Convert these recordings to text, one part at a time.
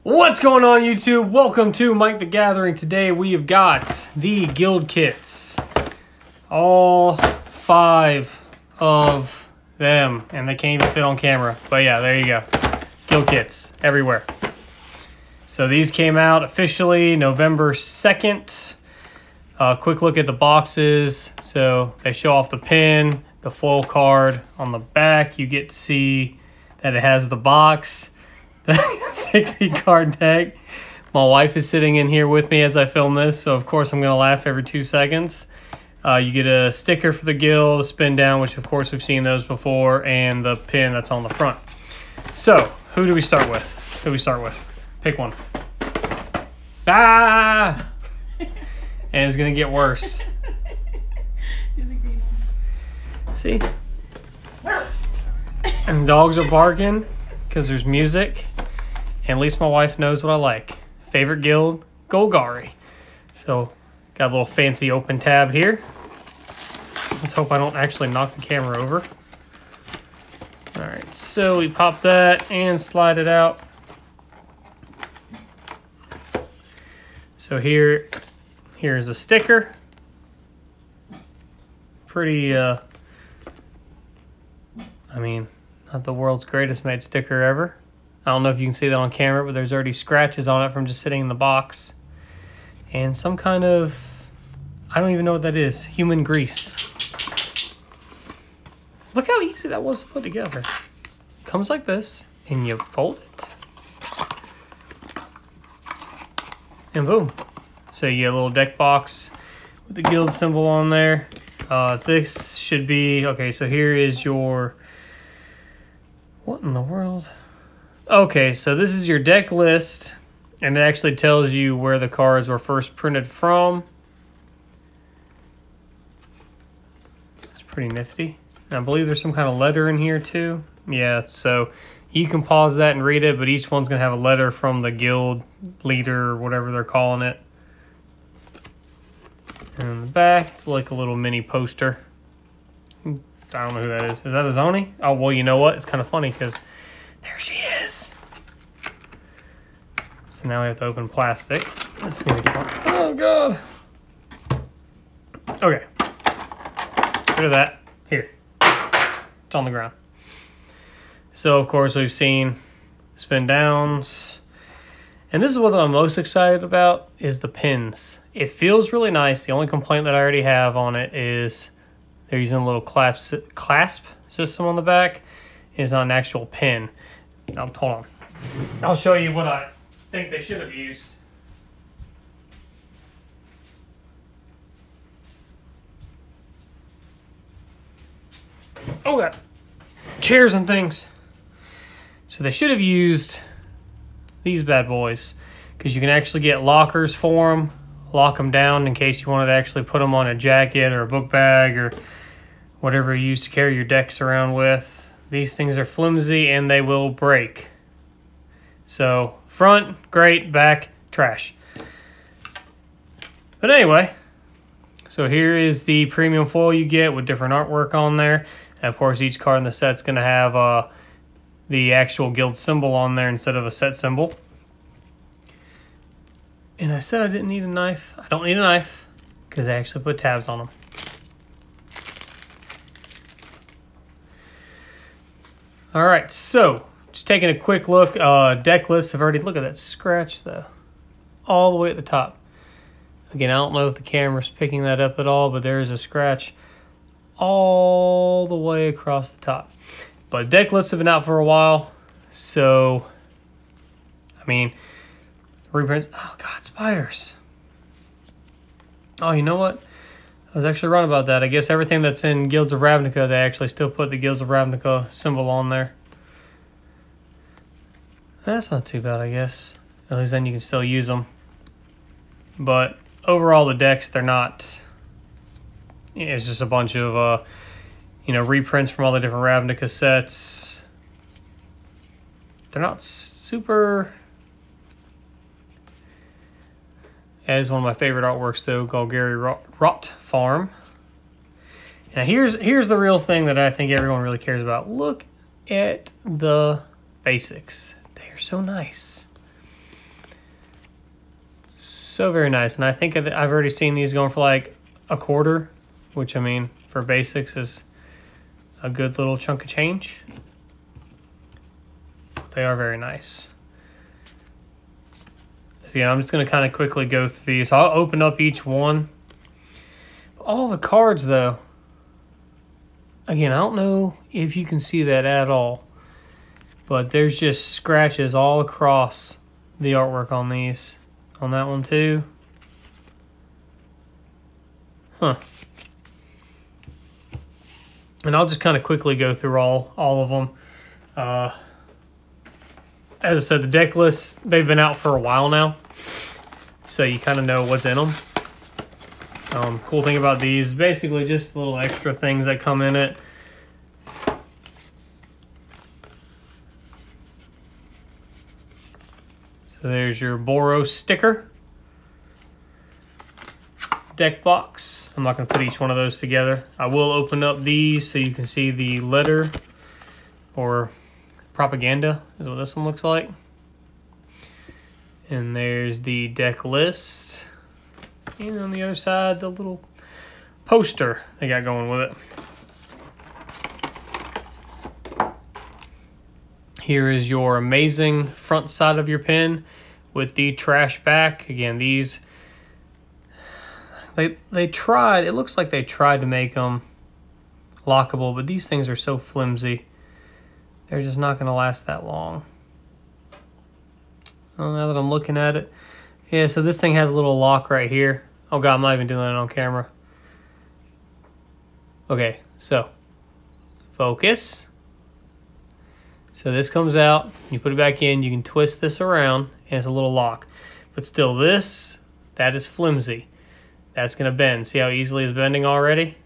What's going on, YouTube? Welcome to Mike the Gathering. Today we have got the guild kits. All 5 of them. And they can't even fit on camera. But yeah, there you go. Guild kits everywhere. So these came out officially November 2nd. Quick look at the boxes. So they show off the pin, the foil card. On the back, you get to see that it has the box. The 60 card deck. My wife is sitting in here with me as I film this, so of course I'm going to laugh every 2 seconds. You get a sticker for the guild, a spin down, which of course we've seen those before, and the pin that's on the front. So, who do we start with? Who do we start with? Pick one. Ah! And it's going to get worse. See? And dogs are barking because there's music. And at least my wife knows what I like. Favorite guild, Golgari. So, got a little fancy open tab here. Let's hope I don't actually knock the camera over. Alright, so we pop that and slide it out. So here's a sticker. Pretty, I mean, not the world's greatest made sticker ever. I don't know if you can see that on camera, but there's already scratches on it from just sitting in the box. And some kind of, I don't even know what that is, human grease. Look how easy that was to put together. Comes like this, and you fold it. And boom. So you get a little deck box with the guild symbol on there. This should be, okay, so here is your, what in the world? Okay, so this is your deck list, and it actually tells you where the cards were first printed from. It's pretty nifty. And I believe there's some kind of letter in here too. Yeah, so you can pause that and read it, but each one's going to have a letter from the guild leader or whatever they're calling it. And in the back, it's like a little mini poster. I don't know who that is. Is that a Zoni? Oh, well, you know what? It's kind of funny because there she is. So now we have to open plastic. This is going to be fun. Oh, God. Okay. Rid of that. Here. It's on the ground. So, of course, we've seen spin downs. And this is what I'm most excited about is the pins. It feels really nice. The only complaint that I already have on it is they're using a little clasp system on the back. It's not an actual pin. Now, hold on. I'll show you what I think they should have used. Oh, God. Chairs and things. So they should have used these bad boys because you can actually get lockers for them, lock them down in case you wanted to actually put them on a jacket or a book bag or whatever you use to carry your decks around with. These things are flimsy and they will break. So front, great, back, trash. But anyway, so here is the premium foil you get with different artwork on there. And of course, each card in the set's going to have the actual guild symbol on there instead of a set symbol. And I said I didn't need a knife. I don't need a knife because I actually put tabs on them. All right, so just taking a quick look. Deck lists. I've already, look at that scratch though, all the way at the top. Again, I don't know if the camera's picking that up at all, but there is a scratch all the way across the top. But deck lists have been out for a while, so I mean, reprints. Oh God, spiders. Oh, you know what? I was actually wrong about that. I guess everything that's in Guilds of Ravnica, they actually still put the Guilds of Ravnica symbol on there. That's not too bad, I guess. At least then you can still use them. But overall, the decks, they're not. It's just a bunch of, reprints from all the different Ravnica sets. They're not super. That is one of my favorite artworks, though, Golgari Rot Farm. Now, here's the real thing that I think everyone really cares about. Look at the basics. They are so nice. So very nice. And I think I've already seen these going for like $0.25, which I mean, for basics is a good little chunk of change. They are very nice. So yeah, I'm just going to kind of quickly go through these. I'll open up each one. All the cards, though, again, I don't know if you can see that at all, but there's just scratches all across the artwork on these. On that one, too. Huh. And I'll just kind of quickly go through all of them. As I said, the deck lists, they've been out for a while now, so you kind of know what's in them. Cool thing about these, basically just little extra things that come in it. So there's your Boros sticker. Deck box. I'm not going to put each one of those together. I will open up these so you can see the letter or propaganda is what this one looks like. And there's the deck list. And on the other side, the little poster they got going with it. Here is your amazing front side of your pen with the trash back. Again, these, they tried, it looks like they tried to make them lockable, but these things are so flimsy. They're just not going to last that long. Well, now that I'm looking at it. Yeah, so this thing has a little lock right here. Oh God, I'm not even doing it on camera. Okay, so focus. So this comes out, you put it back in, you can twist this around, and it's a little lock. But still this, that is flimsy. That's going to bend. See how easily it's bending already?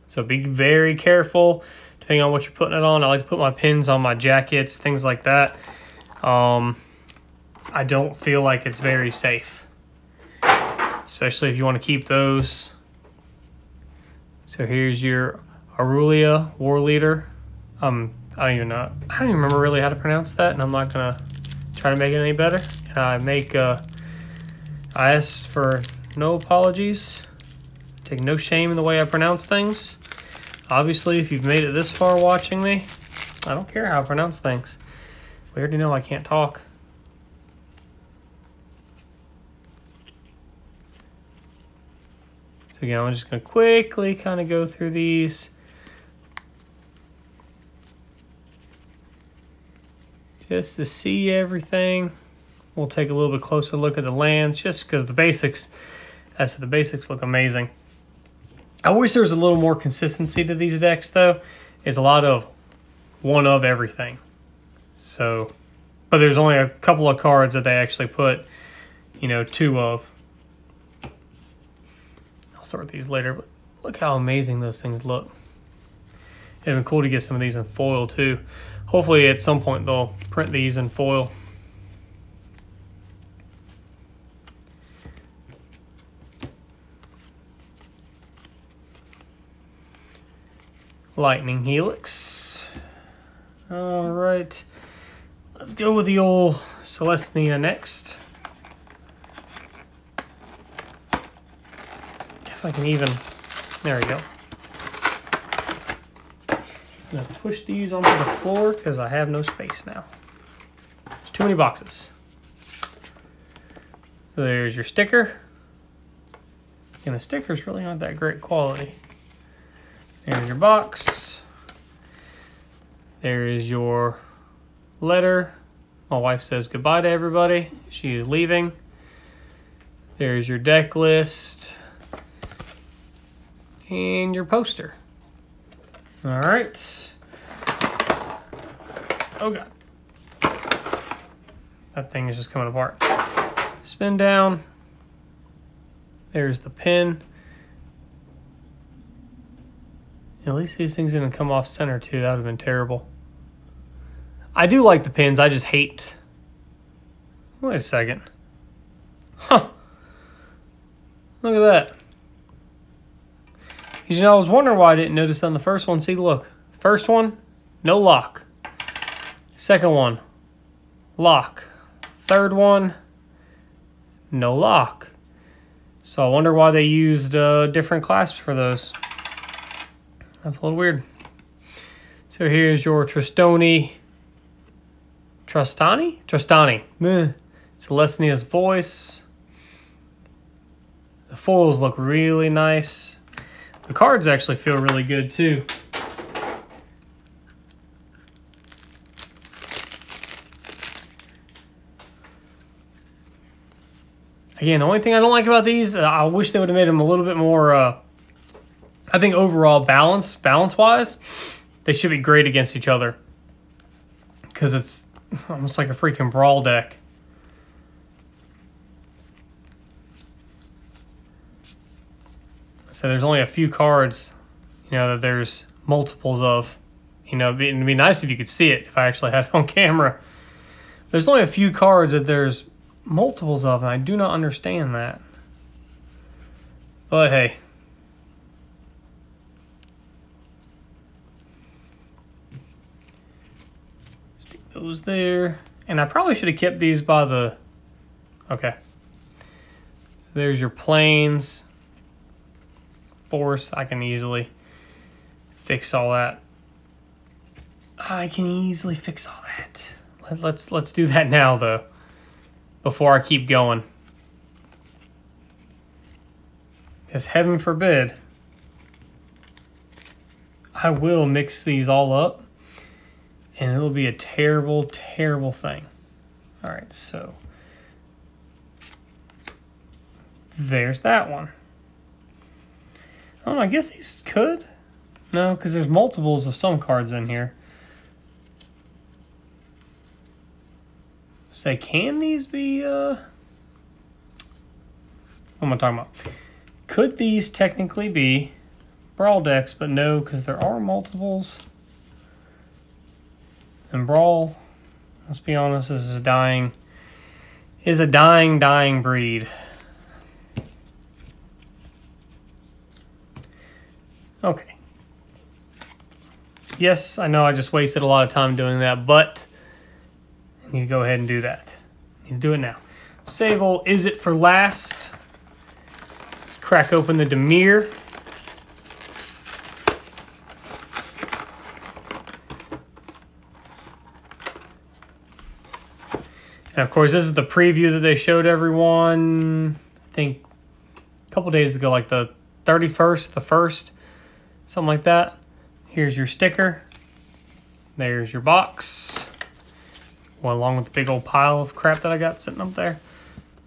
So be very careful depending on what you're putting it on. I like to put my pins on my jackets, things like that. I don't feel like it's very safe, especially if you want to keep those. So here's your Aurelia War Leader. I don't even remember really how to pronounce that, and I'm not gonna try to make it any better. I asked for no apologies. Take no shame in the way I pronounce things. Obviously, if you've made it this far watching me, I don't care how I pronounce things. We already know I can't talk. So again, I'm just going to quickly kind of go through these. Just to see everything. We'll take a little bit closer look at the lands, just because the basics, as I said, the basics look amazing. I wish there was a little more consistency to these decks, though. It's a lot of one of everything. So, but there's only a couple of cards that they actually put, you know, two of. I'll sort these later, but look how amazing those things look. It'd been cool to get some of these in foil, too. Hopefully, at some point, they'll print these in foil. Lightning Helix. All right. Let's go with the old Celestia next. If I can even... There we go. I'm going to push these onto the floor because I have no space now. There's too many boxes. So there's your sticker. And the sticker's really not that great quality. There's your box. There is your letter. My wife says goodbye to everybody. She is leaving. There's your deck list. And your poster. All right. Oh God. That thing is just coming apart. Spin down. There's the pin. At least these things didn't come off center too. That would have been terrible. I do like the pins. I just hate... Wait a second. Huh. Look at that. You know, I was wondering why I didn't notice on the first one. See, look. First one, no lock. Second one, lock. Third one, no lock. So I wonder why they used different clasps for those. That's a little weird. So here's your Tristani. Celestinia's voice. The foils look really nice. The cards actually feel really good too. Again, the only thing I don't like about these, I wish they would have made them a little bit more, I think overall balance-wise, they should be great against each other. Because it's almost like a freaking brawl deck. So there's only a few cards, you know, that there's multiples of. You know, it'd be nice if you could see it, if I actually had it on camera. There's only a few cards that there's multiples of, and I do not understand that. But hey. Stick those there. And I probably should have kept these by the... Okay. There's your planes. Force. I can easily fix all that. I can easily fix all that. Let's do that now, though. Before I keep going. Because heaven forbid, I will mix these all up and it'll be a terrible, terrible thing. Alright, so there's that one. Oh, I guess these could. No, because there's multiples of some cards in here. Say, can these be, what am I talking about? Could these technically be Brawl decks, but no, because there are multiples. And Brawl, let's be honest, is a dying breed. Okay. Yes, I know I just wasted a lot of time doing that, but I need to go ahead and do that. I need to do it now. Save old Is It for last. Let's crack open the Demir. And of course, this is the preview that they showed everyone, I think a couple days ago, like the 31st, the 1st, something like that. Here's your sticker. There's your box. Well, along with the big old pile of crap that I got sitting up there.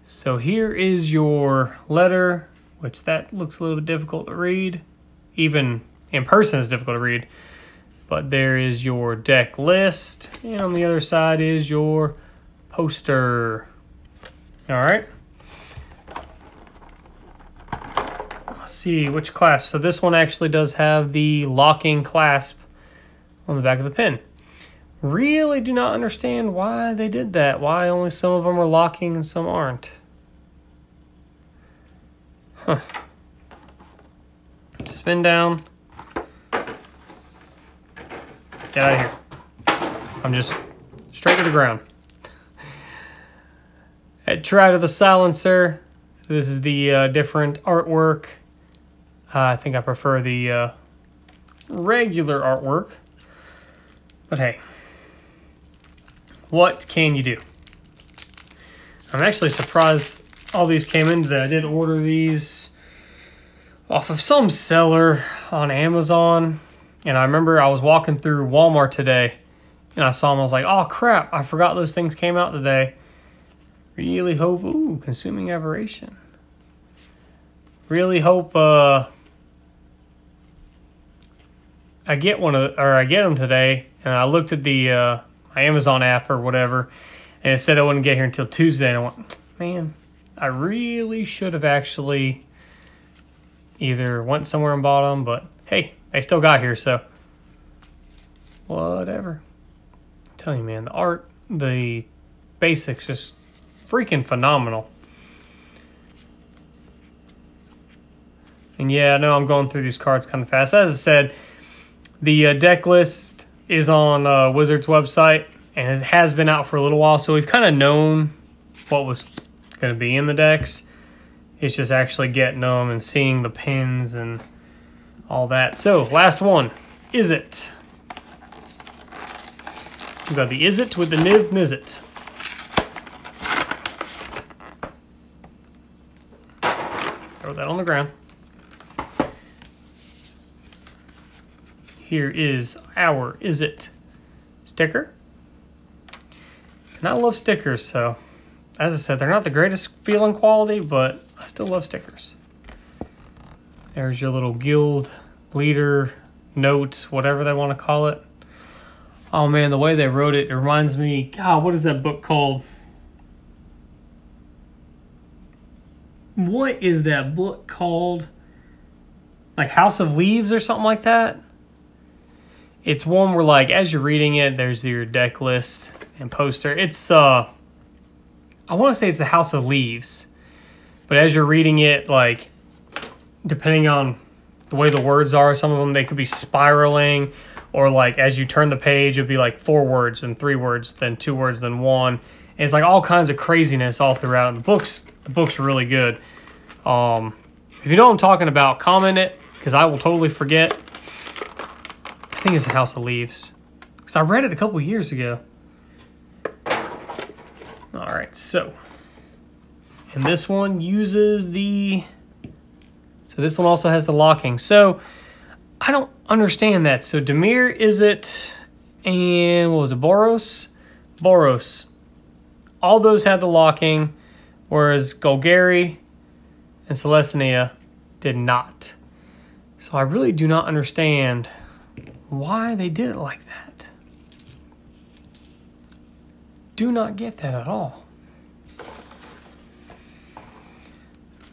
So here is your letter, which that looks a little bit difficult to read. Even in person, it's difficult to read. But there is your deck list. And on the other side is your poster. All right. Let's see which class. So this one actually does have the locking clasp on the back of the pin. Really do not understand why they did that. Why only some of them are locking and some aren't. Huh. Spin down. Get out of here. I'm just straight to the ground. Try to the silencer. So this is the different artwork. I think I prefer the regular artwork. But hey. What can you do? I'm actually surprised all these came in today. I did order these off of some seller on Amazon. And I remember I was walking through Walmart today and I saw them. I was like, oh crap, I forgot those things came out today. Really hope, ooh, Consuming Aberration. Really hope I get them today. And I looked at the my Amazon app or whatever, and it said I wouldn't get here until Tuesday. And I went, man, I really should have actually either went somewhere and bought them, but hey, they still got here, so whatever. I'm telling you, man, the art, the basics, just freaking phenomenal. And yeah, I know I'm going through these cards kind of fast. As I said, the deck list is on Wizards website, and it has been out for a little while, so we've kind of known what was going to be in the decks. It's just actually getting them and seeing the pins and all that. So, last one. Is it? We've got the Is It with the Niv Mizzet. Throw that on the ground. Here is our Is It sticker. And I love stickers, so as I said, they're not the greatest feeling quality, but I still love stickers. There's your little guild leader note, whatever they want to call it. Oh man, the way they wrote it, it reminds me, God, what is that book called? What is that book called? Like House of Leaves or something like that? It's one where, like, as you're reading it, there's your deck list and poster. It's, I want to say it's the House of Leaves. But as you're reading it, like, depending on the way the words are, some of them, they could be spiraling. Or, like, as you turn the page, it'd be, like, 4 words, then 3 words, then 2 words, then 1. And it's, like, all kinds of craziness all throughout. And the book's really good. If you know what I'm talking about, comment it, because I will totally forget. I think it's the House of Leaves, because I read it a couple years ago. All right, so, and this one uses the, so this one also has the locking. So, I don't understand that. So, Dimir, Is It, and what was it, Boros? Boros. All those had the locking, whereas Golgari and Celestia did not. So, I really do not understand why they did it like that. Do not get that at all.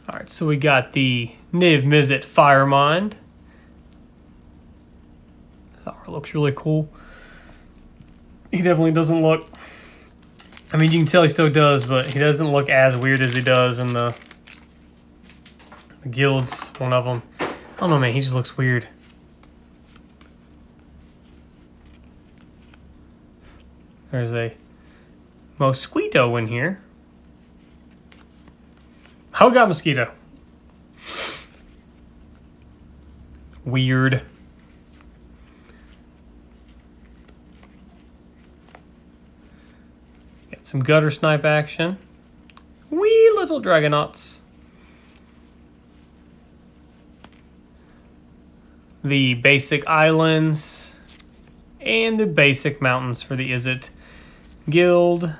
Alright, so we got the Niv Mizzet Firemind. That looks really cool. He definitely doesn't look, I mean, you can tell he still does, but he doesn't look as weird as he does in the guilds, one of them. I don't know, man, he just looks weird. There's a Mosquito in here. How got Mosquito? Weird. Got some gutter snipe action. Wee little Dragonauts. The basic islands and the basic mountains for the Is It Guild.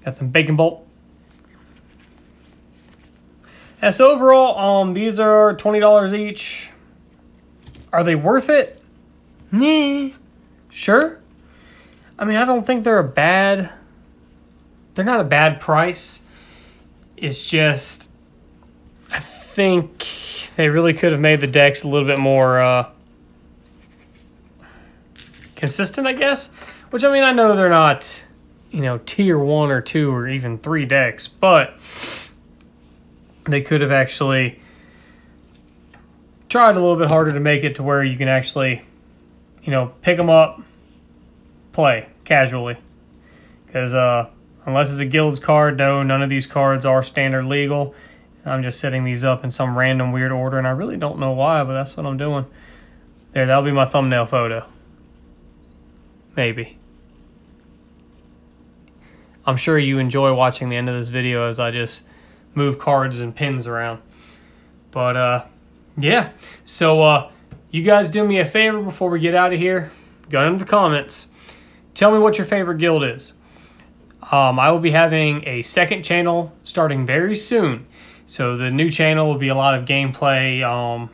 Got some Bacon Bolt. And so overall, these are $20 each. Are they worth it? Nah. Sure. I mean, I don't think they're not a bad price. It's just, I think they really could have made the decks a little bit more consistent, I guess. Which, I mean, I know they're not, you know, tier 1 or 2 or even 3 decks, but they could have actually tried a little bit harder to make it to where you can actually, you know, pick them up, play casually. Because unless it's a guild's card, no, none of these cards are standard legal. I'm just setting these up in some random weird order, and I really don't know why, but that's what I'm doing. There, that'll be my thumbnail photo. Maybe. I'm sure you enjoy watching the end of this video as I just move cards and pins around. But, yeah. So, you guys do me a favor before we get out of here. Go into the comments. Tell me what your favorite guild is. I will be having a second channel starting very soon. So the new channel will be a lot of gameplay,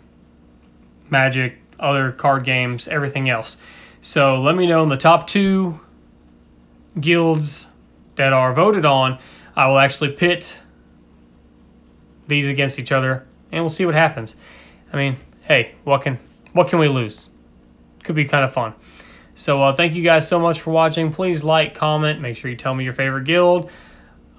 Magic, other card games, everything else. So let me know in the top 2 guilds that are voted on. I will actually pit these against each other, and we'll see what happens. I mean, hey, what can we lose? Could be kind of fun. So thank you guys so much for watching. Please like, comment, make sure you tell me your favorite guild.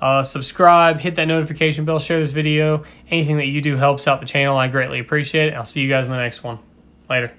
Subscribe, hit that notification bell, share this video. Anything that you do helps out the channel. I greatly appreciate it. I'll see you guys in the next one. Later.